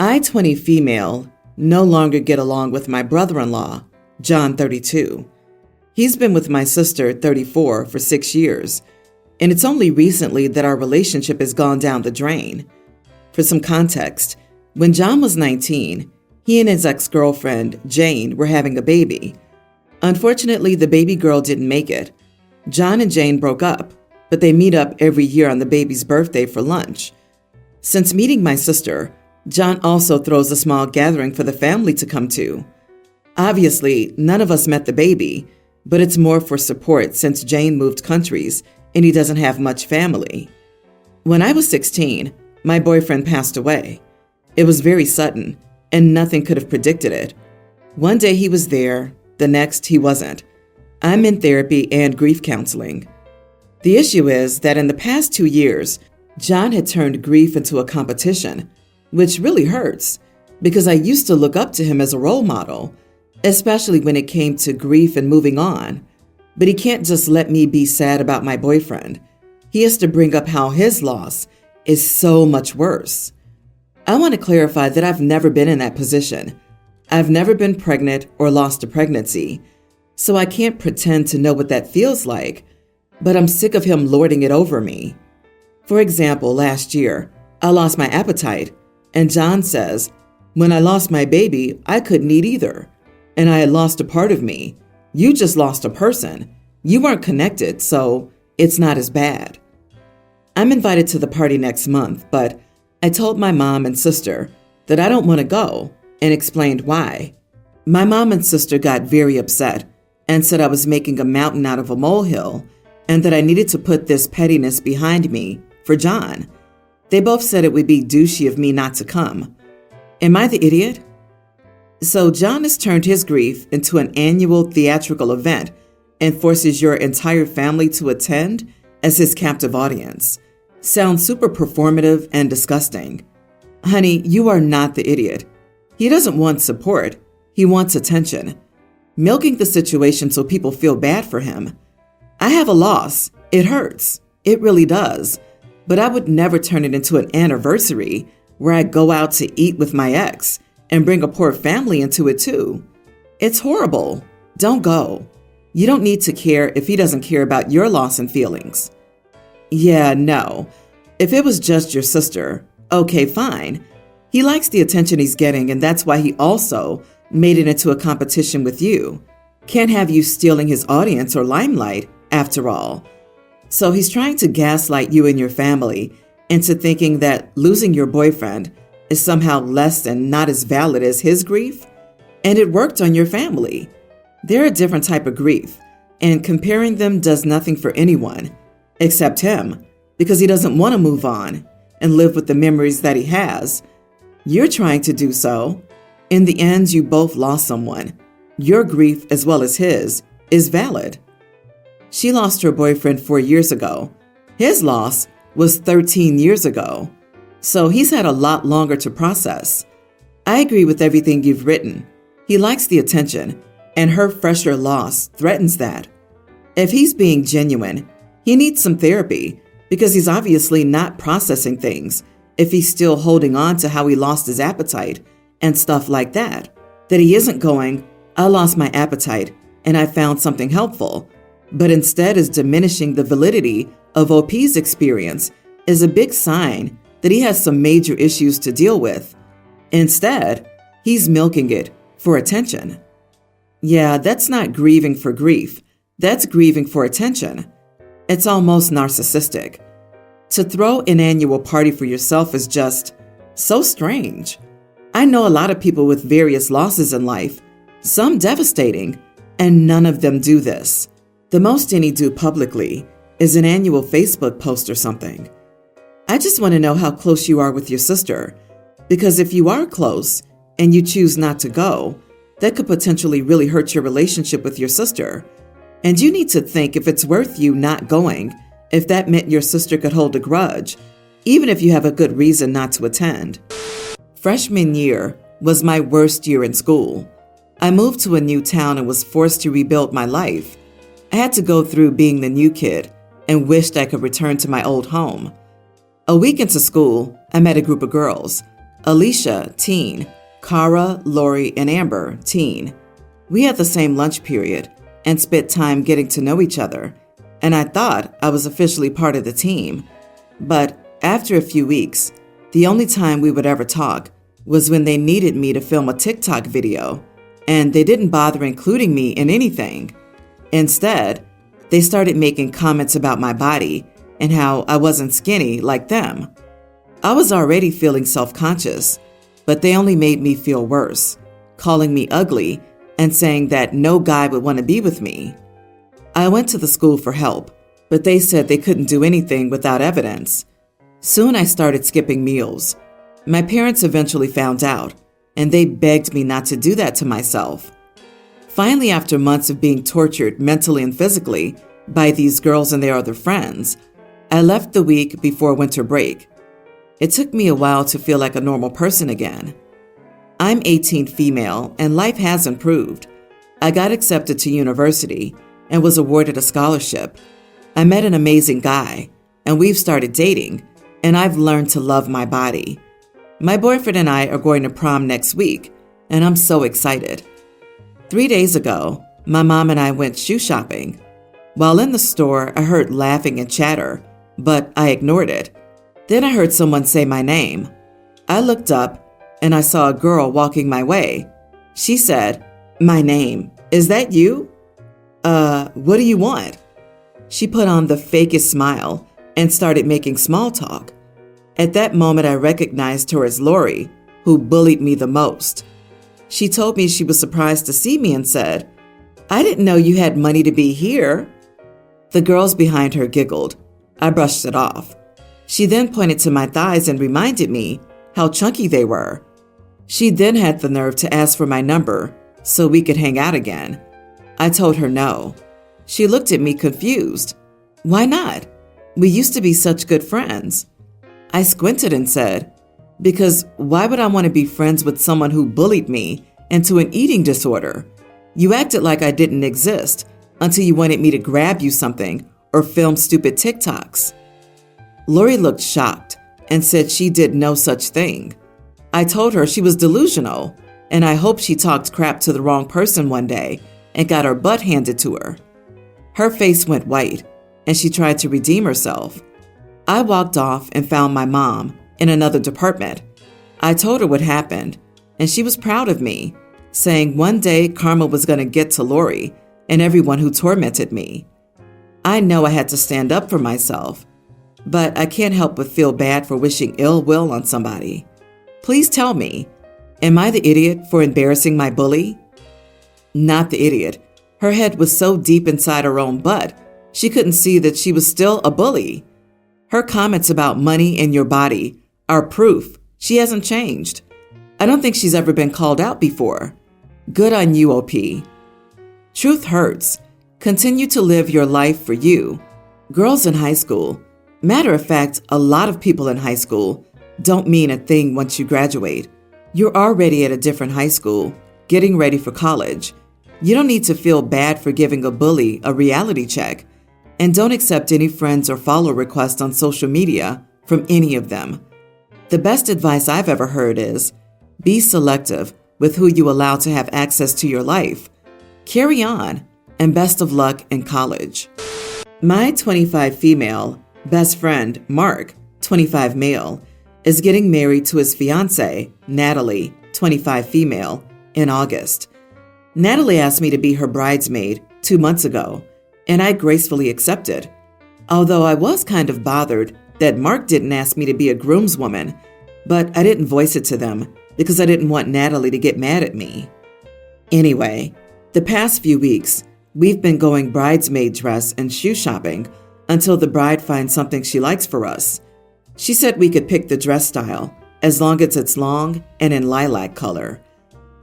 I, 20 female, no longer get along with my brother-in-law, John, 32. He's been with my sister, 34, for 6 years, and it's only recently that our relationship has gone down the drain. For some context, when John was 19, he and his ex-girlfriend, Jane, were having a baby. Unfortunately, the baby girl didn't make it. John and Jane broke up, but they meet up every year on the baby's birthday for lunch. Since meeting my sister, John also throws a small gathering for the family to come to. Obviously, none of us met the baby, but it's more for support since Jane moved countries and he doesn't have much family. When I was 16, my boyfriend passed away. It was very sudden, and nothing could have predicted it. One day he was there, the next he wasn't. I'm in therapy and grief counseling. The issue is that in the past 2 years, John had turned grief into a competition, which really hurts because I used to look up to him as a role model, especially when it came to grief and moving on. But he can't just let me be sad about my boyfriend. He has to bring up how his loss is so much worse. I want to clarify that I've never been in that position. I've never been pregnant or lost a pregnancy, so I can't pretend to know what that feels like, but I'm sick of him lording it over me. For example, last year, I lost my appetite, and John says, "When I lost my baby, I couldn't eat either, and I had lost a part of me. You just lost a person. You weren't connected, so it's not as bad." I'm invited to the party next month, but I told my mom and sister that I don't want to go and explained why. My mom and sister got very upset and said I was making a mountain out of a molehill and that I needed to put this pettiness behind me for John. They both said it would be douchey of me not to come. Am I the idiot? So John has turned his grief into an annual theatrical event and forces your entire family to attend as his captive audience. Sounds super performative and disgusting. Honey, you are not the idiot. He doesn't want support. He wants attention. Milking the situation so people feel bad for him. I have a loss. It hurts. It really does. But I would never turn it into an anniversary where I go out to eat with my ex and bring a poor family into it too. It's horrible. Don't go. You don't need to care if he doesn't care about your loss and feelings. Yeah, no. If it was just your sister, okay, fine. He likes the attention he's getting, and that's why he also made it into a competition with you. Can't have you stealing his audience or limelight, after all. So he's trying to gaslight you and your family into thinking that losing your boyfriend is somehow less and not as valid as his grief. And it worked on your family. They're a different type of grief, and comparing them does nothing for anyone, except him, because he doesn't want to move on and live with the memories that he has. You're trying to do so. In the end, you both lost someone. Your grief, as well as his, is valid. She lost her boyfriend 4 years ago. His loss was 13 years ago. So he's had a lot longer to process. I agree with everything you've written. He likes the attention, and her fresher loss threatens that. If he's being genuine, he needs some therapy because he's obviously not processing things if he's still holding on to how he lost his appetite and stuff like that. That he isn't going, "I lost my appetite and I found something helpful," but instead is diminishing the validity of OP's experience is a big sign that he has some major issues to deal with. Instead, he's milking it for attention. Yeah, that's not grieving for grief. That's grieving for attention. It's almost narcissistic. To throw an annual party for yourself is just so strange. I know a lot of people with various losses in life, some devastating, and none of them do this. The most any do publicly is an annual Facebook post or something. I just want to know how close you are with your sister, because if you are close and you choose not to go, that could potentially really hurt your relationship with your sister. And you need to think if it's worth you not going, if that meant your sister could hold a grudge, even if you have a good reason not to attend. Freshman year was my worst year in school. I moved to a new town and was forced to rebuild my life. I had to go through being the new kid and wished I could return to my old home. A week into school, I met a group of girls. Alicia, teen. Cara, Lori, and Amber, teen. We had the same lunch period and spent time getting to know each other, and I thought I was officially part of the team. But after a few weeks, the only time we would ever talk was when they needed me to film a TikTok video, and they didn't bother including me in anything. Instead, they started making comments about my body and how I wasn't skinny like them. I was already feeling self-conscious, but they only made me feel worse, calling me ugly and saying that no guy would want to be with me. I went to the school for help, but they said they couldn't do anything without evidence. Soon I started skipping meals. My parents eventually found out, and they begged me not to do that to myself. Finally, after months of being tortured mentally and physically by these girls and their other friends, I left the week before winter break. It took me a while to feel like a normal person again. I'm 18 female, and life has improved. I got accepted to university and was awarded a scholarship. I met an amazing guy, and we've started dating, and I've learned to love my body. My boyfriend and I are going to prom next week, and I'm so excited. 3 days ago, my mom and I went shoe shopping. While in the store, I heard laughing and chatter, but I ignored it. Then I heard someone say my name. I looked up, and I saw a girl walking my way. She said, "My name, is that you? What do you want?" She put on the fakest smile and started making small talk. At that moment, I recognized her as Lori, who bullied me the most. She told me she was surprised to see me and said, "I didn't know you had money to be here." The girls behind her giggled. I brushed it off. She then pointed to my thighs and reminded me how chunky they were. She then had the nerve to ask for my number so we could hang out again. I told her no. She looked at me confused. Why not? We used to be such good friends. I squinted and said, "Because why would I want to be friends with someone who bullied me into an eating disorder? You acted like I didn't exist until you wanted me to grab you something or film stupid TikToks." Lori looked shocked and said she did no such thing. I told her she was delusional, and I hoped she talked crap to the wrong person one day and got her butt handed to her. Her face went white, and she tried to redeem herself. I walked off and found my mom in another department. I told her what happened, and she was proud of me, saying one day karma was going to get to Lori and everyone who tormented me. I know I had to stand up for myself, but I can't help but feel bad for wishing ill will on somebody. Please tell me, am I the idiot for embarrassing my bully? Not the idiot. Her head was so deep inside her own butt, she couldn't see that she was still a bully. Her comments about money and your body are proof she hasn't changed. I don't think she's ever been called out before. Good on you, OP. Truth hurts. Continue to live your life for you. Girls in high school, matter of fact, a lot of people in high school don't mean a thing once you graduate. You're already at a different high school, getting ready for college. You don't need to feel bad for giving a bully a reality check, and don't accept any friends or follow requests on social media from any of them. The best advice I've ever heard is, be selective with who you allow to have access to your life. Carry on, and best of luck in college. My 25 female best friend, Mark, 25 male, is getting married to his fiancée, Natalie, 25 female, in August. Natalie asked me to be her bridesmaid 2 months ago, and I gracefully accepted. Although I was kind of bothered that Mark didn't ask me to be a groomswoman, but I didn't voice it to them because I didn't want Natalie to get mad at me. Anyway, the past few weeks, we've been going bridesmaid dress and shoe shopping until the bride finds something she likes for us. She said we could pick the dress style as long as it's long and in lilac color.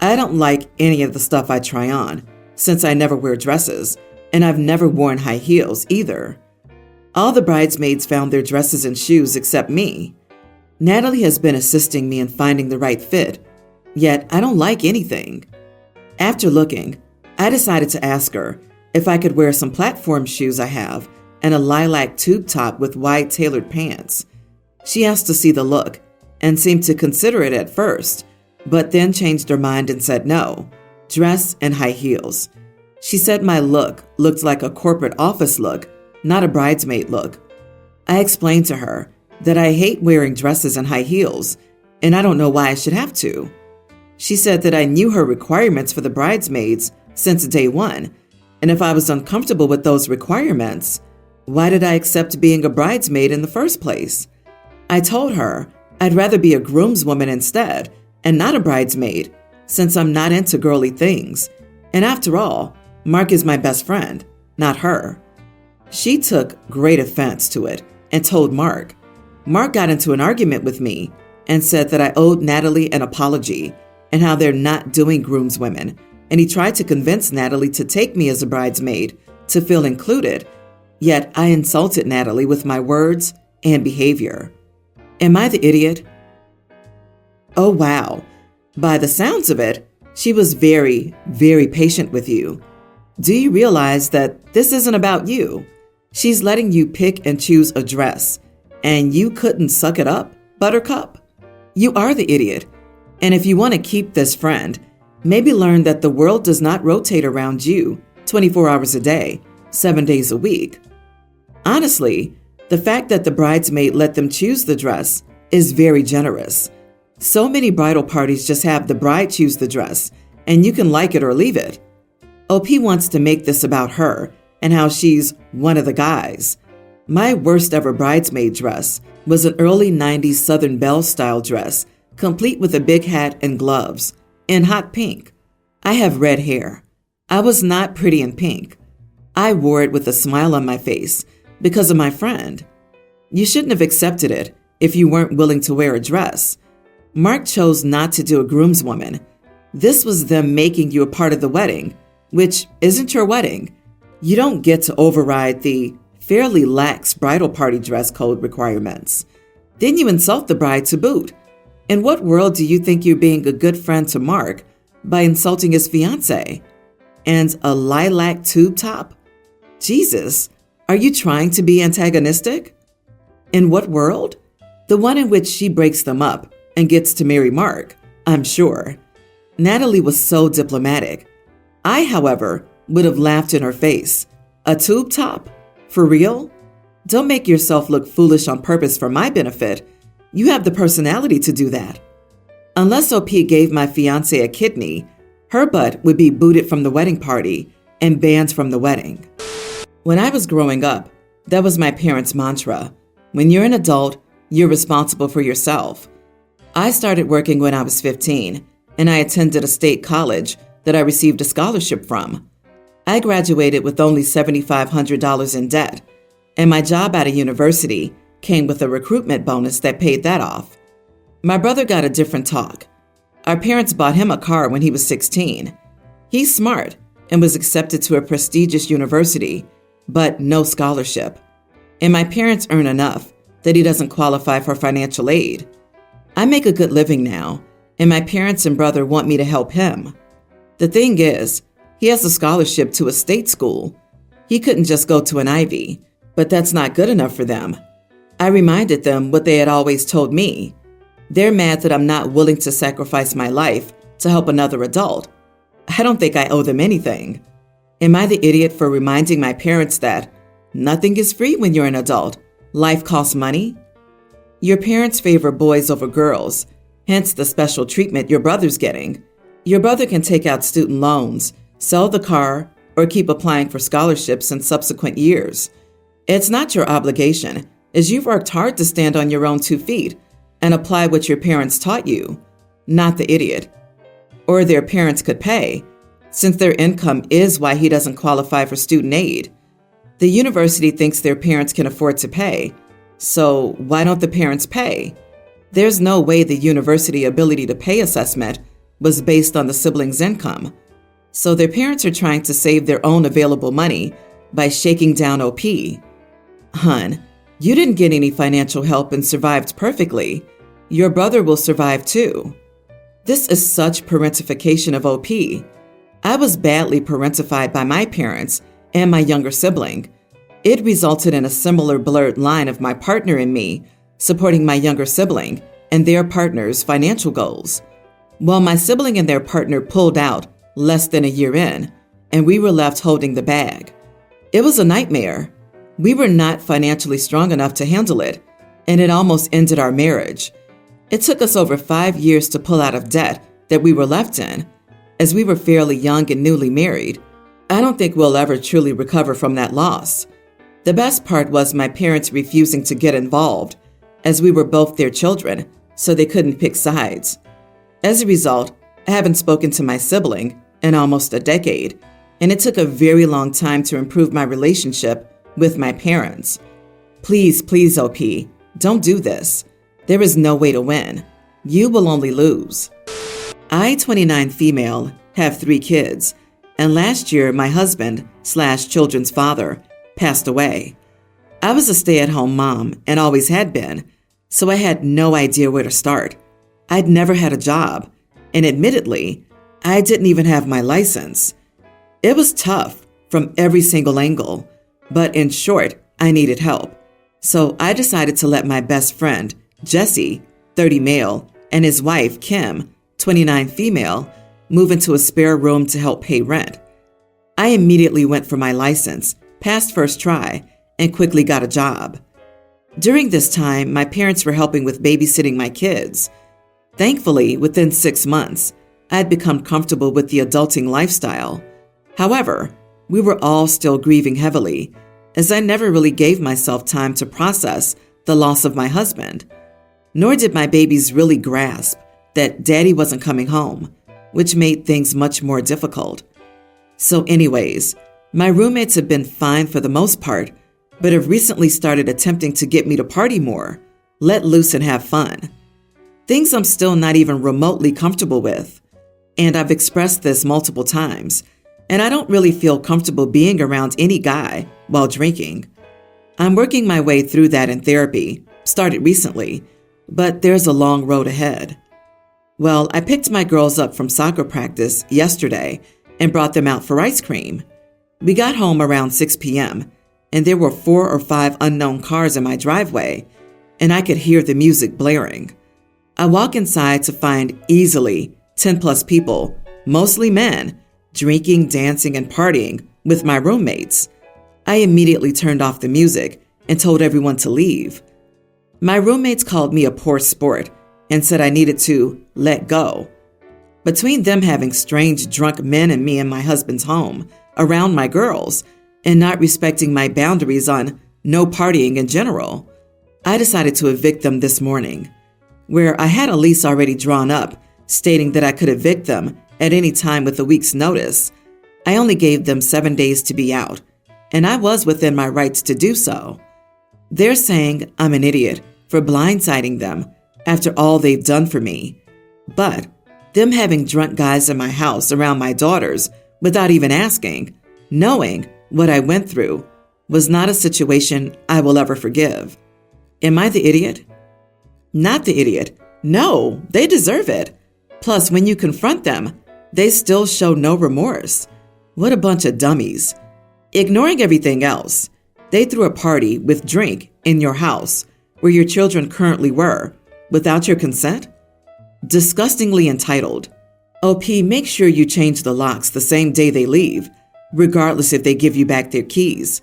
I don't like any of the stuff I try on since I never wear dresses, and I've never worn high heels either. All the bridesmaids found their dresses and shoes except me. Natalie has been assisting me in finding the right fit, yet I don't like anything. After looking, I decided to ask her if I could wear some platform shoes I have and a lilac tube top with wide tailored pants. She asked to see the look, and seemed to consider it at first, but then changed her mind and said no, dress and high heels. She said my look looked like a corporate office look, not a bridesmaid look. I explained to her that I hate wearing dresses and high heels, and I don't know why I should have to. She said that I knew her requirements for the bridesmaids since day one, and if I was uncomfortable with those requirements, why did I accept being a bridesmaid in the first place? I told her I'd rather be a groomswoman instead and not a bridesmaid, since I'm not into girly things. And after all, Mark is my best friend, not her. She took great offense to it and told Mark. Mark got into an argument with me and said that I owed Natalie an apology and how they're not doing groomswomen, and he tried to convince Natalie to take me as a bridesmaid to feel included, yet I insulted Natalie with my words and behavior. Am I the idiot? Oh wow, by the sounds of it, she was very, very patient with you. Do you realize that this isn't about you? She's letting you pick and choose a dress, and you couldn't suck it up, Buttercup? You are the idiot. And if you want to keep this friend, maybe learn that the world does not rotate around you 24 hours a day, 7 days a week. Honestly, the fact that the bridesmaid let them choose the dress is very generous. So many bridal parties just have the bride choose the dress, and you can like it or leave it. OP wants to make this about her and how she's one of the guys. My worst ever bridesmaid dress was an early 90s Southern Belle style dress, complete with a big hat and gloves, in hot pink. I have red hair. I was not pretty in pink. I wore it with a smile on my face because of my friend. You shouldn't have accepted it if you weren't willing to wear a dress. Mark chose not to do a groomswoman. This was them making you a part of the wedding, which isn't your wedding. You don't get to override the fairly lax bridal party dress code requirements. Then you insult the bride to boot. In what world do you think you're being a good friend to Mark by insulting his fiancée? And a lilac tube top? Jesus, are you trying to be antagonistic? In what world? The one in which she breaks them up and gets to marry Mark, I'm sure. Natalie was so diplomatic. I, however, would have laughed in her face. A tube top? For real? Don't make yourself look foolish on purpose for my benefit. You have the personality to do that. Unless OP gave my fiancé a kidney, her butt would be booted from the wedding party and banned from the wedding. When I was growing up, that was my parents' mantra. When you're an adult, you're responsible for yourself. I started working when I was 15, and I attended a state college that I received a scholarship from. I graduated with only $7,500 in debt, and my job at a university came with a recruitment bonus that paid that off. My brother got a different talk. Our parents bought him a car when he was 16. He's smart and was accepted to a prestigious university, but no scholarship. And my parents earn enough that he doesn't qualify for financial aid. I make a good living now, and my parents and brother want me to help him. The thing is, he has a scholarship to a state school. He couldn't just go to an Ivy, but that's not good enough for them. I reminded them what they had always told me. They're mad that I'm not willing to sacrifice my life to help another adult. I don't think I owe them anything. Am I the idiot for reminding my parents that nothing is free when you're an adult? Life costs money? Your parents favor boys over girls, hence the special treatment your brother's getting. Your brother can take out student loans, sell the car, or keep applying for scholarships in subsequent years. It's not your obligation, as you've worked hard to stand on your own 2 feet and apply what your parents taught you, not the idiot. Or their parents could pay, since their income is why he doesn't qualify for student aid. The university thinks their parents can afford to pay, so why don't the parents pay? There's no way the university ability to pay assessment was based on the siblings' income, so their parents are trying to save their own available money by shaking down OP. Hun, you didn't get any financial help and survived perfectly. Your brother will survive too. This is such parentification of OP. I was badly parentified by my parents and my younger sibling. It resulted in a similar blurred line of my partner and me supporting my younger sibling and their partner's financial goals. Well, my sibling and their partner pulled out less than a year in, and we were left holding the bag. It was a nightmare. We were not financially strong enough to handle it, and it almost ended our marriage. It took us over 5 years to pull out of debt that we were left in, as we were fairly young and newly married. I don't think we'll ever truly recover from that loss. The best part was my parents refusing to get involved, as we were both their children, so they couldn't pick sides. As a result, I haven't spoken to my sibling in almost a decade, and it took a very long time to improve my relationship with my parents. Please, please, OP, don't do this. There is no way to win. You will only lose. I, 29 female, have 3 kids, and last year my husband/children's father passed away. I was a stay-at-home mom and always had been, so I had no idea where to start. I'd never had a job, and admittedly, I didn't even have my license. It was tough from every single angle, but in short, I needed help. So I decided to let my best friend, Jesse, 30 male, and his wife, Kim, 29 female, move into a spare room to help pay rent. I immediately went for my license, passed first try, and quickly got a job. During this time, my parents were helping with babysitting my kids. Thankfully, within 6 months, I had become comfortable with the adulting lifestyle. However, we were all still grieving heavily, as I never really gave myself time to process the loss of my husband. Nor did my babies really grasp that Daddy wasn't coming home, which made things much more difficult. So anyways, my roommates have been fine for the most part, but have recently started attempting to get me to party more, let loose and have fun. Things I'm still not even remotely comfortable with. And I've expressed this multiple times, and I don't really feel comfortable being around any guy while drinking. I'm working my way through that in therapy, started recently, but there's a long road ahead. Well, I picked my girls up from soccer practice yesterday and brought them out for ice cream. We got home around 6 p.m., and there were 4 or 5 unknown cars in my driveway, and I could hear the music blaring. I walk inside to find easily 10 plus people, mostly men, drinking, dancing, and partying with my roommates. I immediately turned off the music and told everyone to leave. My roommates called me a poor sport and said I needed to let go. Between them having strange drunk men and me in my husband's home, around my girls, and not respecting my boundaries on no partying in general, I decided to evict them this morning, where I had a lease already drawn up stating that I could evict them at any time with a week's notice. I only gave them 7 days to be out, and I was within my rights to do so. They're saying I'm an idiot for blindsiding them after all they've done for me. But them having drunk guys in my house around my daughters without even asking, knowing what I went through, was not a situation I will ever forgive. Am I the idiot? Not the idiot. No, they deserve it. Plus, when you confront them, they still show no remorse. What a bunch of dummies. Ignoring everything else, they threw a party with drink in your house where your children currently were, without your consent? Disgustingly entitled. OP, make sure you change the locks the same day they leave, regardless if they give you back their keys.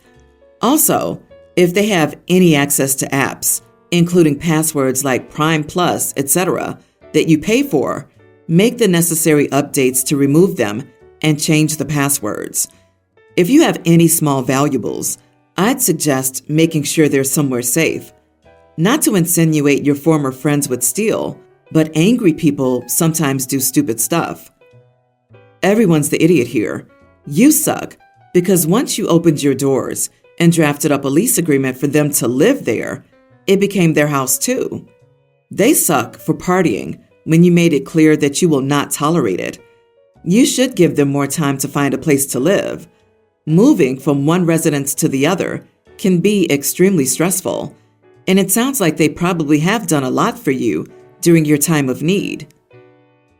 Also, if they have any access to apps, including passwords like Prime Plus, etc., that you pay for, make the necessary updates to remove them and change the passwords. If you have any small valuables, I'd suggest making sure they're somewhere safe. Not to insinuate your former friends would steal, but angry people sometimes do stupid stuff. Everyone's the idiot here. You suck, because once you opened your doors and drafted up a lease agreement for them to live there, it became their house too. They suck for partying when you made it clear that you will not tolerate it. You should give them more time to find a place to live. Moving from one residence to the other can be extremely stressful, and it sounds like they probably have done a lot for you during your time of need.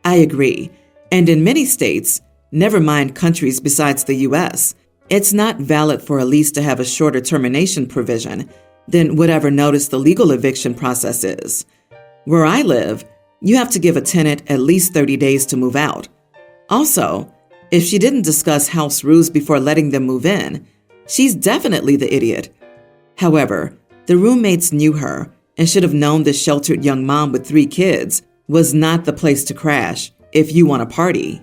I agree, and in many states, never mind countries besides the U.S., it's not valid for a lease to have a shorter termination provision than whatever notice the legal eviction process is. Where I live, you have to give a tenant at least 30 days to move out. Also, if she didn't discuss house rules before letting them move in, she's definitely the idiot. However, the roommates knew her and should have known this sheltered young mom with 3 kids was not the place to crash if you want a party.